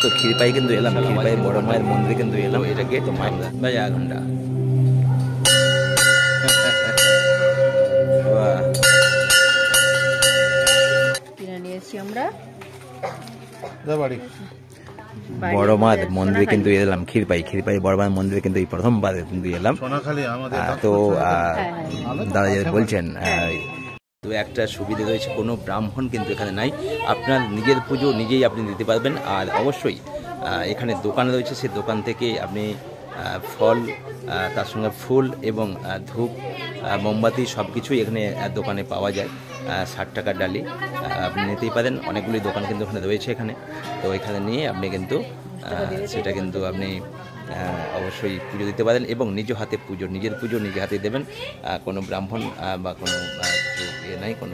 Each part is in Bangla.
তো ক্ষীরপাই কিন্তু এলাম, ক্ষীরপাই বড় মায়ের মন্দিরে কিন্তু এলাম। এটা গেট বাজে 1 ঘন্টা। কিনে নিয়েছি আমরা বড় মার মন্দিরে কিন্তু এলাম। ক্ষীরপাই বড় মায়ের মন্দিরে কিন্তু এই প্রথমবার কিন্তু এলাম। তো দাদা যেটা বলছেন তো একটা সুবিধা রয়েছে, কোনো ব্রাহ্মণ কিন্তু এখানে নাই, আপনার নিজের পুজো নিজেই আপনি দিতে পারবেন। আর অবশ্যই এখানে দোকান রয়েছে, সেই দোকান থেকে আপনি ফল, তার সঙ্গে ফুল এবং ধূপ, মোমবাতি সব কিছুই এখানে দোকানে পাওয়া যায়। 60 টাকার ডালি আপনি নিতেই পারেন। অনেকগুলি দোকান কিন্তু ওখানে রয়েছে এখানে। তো এখানে নিয়ে আপনি কিন্তু সেটা কিন্তু আপনি অবশ্যই পুজো দিতে পারেন এবং নিজের পুজো নিজের হাতে দেবেন। কোনো ব্রাহ্মণ বা কোনো ইয়ে নাই, কোনো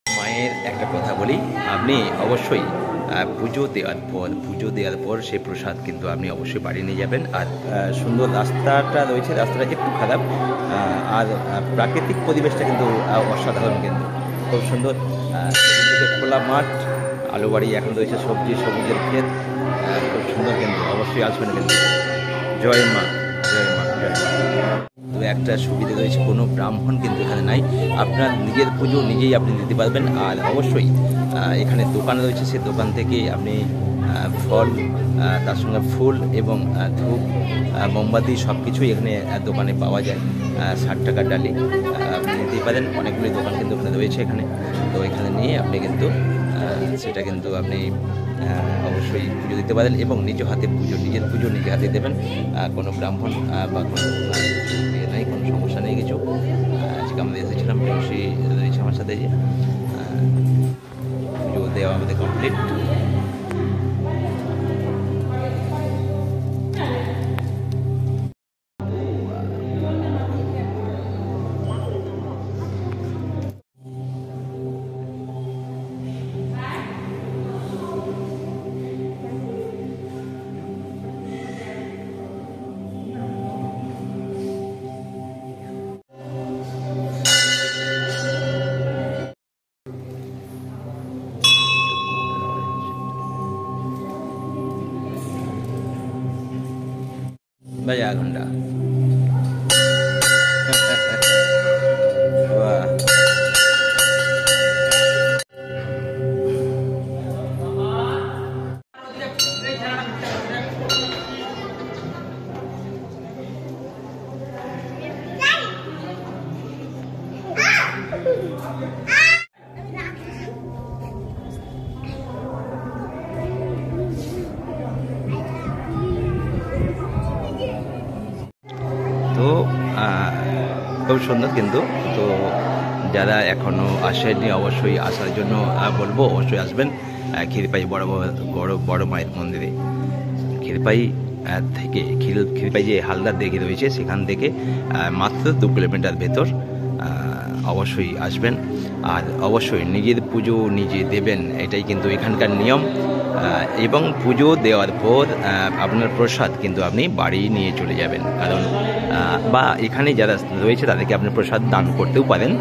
মায়ের একটা কথা বলি, আপনি অবশ্যই পুজো দেওয়ার পর সেই প্রসাদ কিন্তু আপনি অবশ্যই বাড়ি নিয়ে যাবেন। আর সুন্দর রাস্তাটা রয়েছে, রাস্তাটা একটু খারাপ, আর প্রাকৃতিক পরিবেশটা কিন্তু অসাধারণ, কিন্তু খুব সুন্দর। খোলা মাঠ, আলু বাড়ি এখন রয়েছে, সবুজের ক্ষেত, খুব সুন্দর, কিন্তু অবশ্যই আসবেন কিন্তু। জয় মা, জয় মা, জয় মা। তো একটা সুবিধা রয়েছে, কোনো ব্রাহ্মণ কিন্তু এখানে নাই, আপনার নিজের পুজো নিজেই আপনি দিতে পারবেন। আর অবশ্যই এখানে দোকান রয়েছে, সেই দোকান থেকে আপনি ফল, তার সঙ্গে ফুল এবং ধূপ, মোমবাতি সব কিছুই এখানে দোকানে পাওয়া যায়। 60 টাকার ডালি আপনি নিতেই পারেন। অনেকগুলি দোকান কিন্তু ওখানে রয়েছে এখানে। তো এখানে নিয়ে আপনি কিন্তু সেটা কিন্তু আপনি অবশ্যই পুজো দিতে পারেন এবং নিজের পুজো নিজের হাতে দেবেন। কোনো ব্রাহ্মণ বা কোনো ইয়ে নেই, কোনো সমস্যা নেই কিছু। আজকে আমরা এসেছিলাম, প্রেমসী রয়েছে আমার সাথে, যে পুজো দেওয়া আমাদের কমপ্লিট। বাজে 1 ঘন্টা। তো খুব সুন্দর কিন্তু। তো যারা এখনও আসেননি অবশ্যই আসার জন্য বলবো, অবশ্যই আসবেন ক্ষীরপাই বড় মায়ের মন্দিরে। ক্ষীরপাই থেকে ক্ষীরপাই যে হালদার দিকে রয়েছে, সেখান থেকে মাত্র 2 কিলোমিটার ভেতর। অবশ্যই আসবেন আর অবশ্যই নিজের পুজো নিজে দেবেন, এটাই কিন্তু এখানকার নিয়ম। এবং পুজো দেওয়ার পর আপনার প্রসাদ কিন্তু আপনি বাড়ি নিয়ে চলে যাবেন, কারণ বা এখানে যারা রয়েছে তাদেরকে আপনি প্রসাদ দান করতেও পারেন,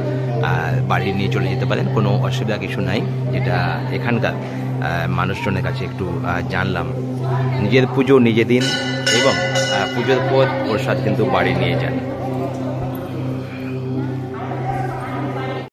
বাড়ি নিয়ে চলে যেতে পারেন, কোনো অসুবিধা কিছু নাই। যেটা এখানকার মানুষজনের কাছে একটু জানলাম, নিজের পুজো নিজে দিন এবং পুজোর পর প্রসাদ কিন্তু বাড়ি নিয়ে যান।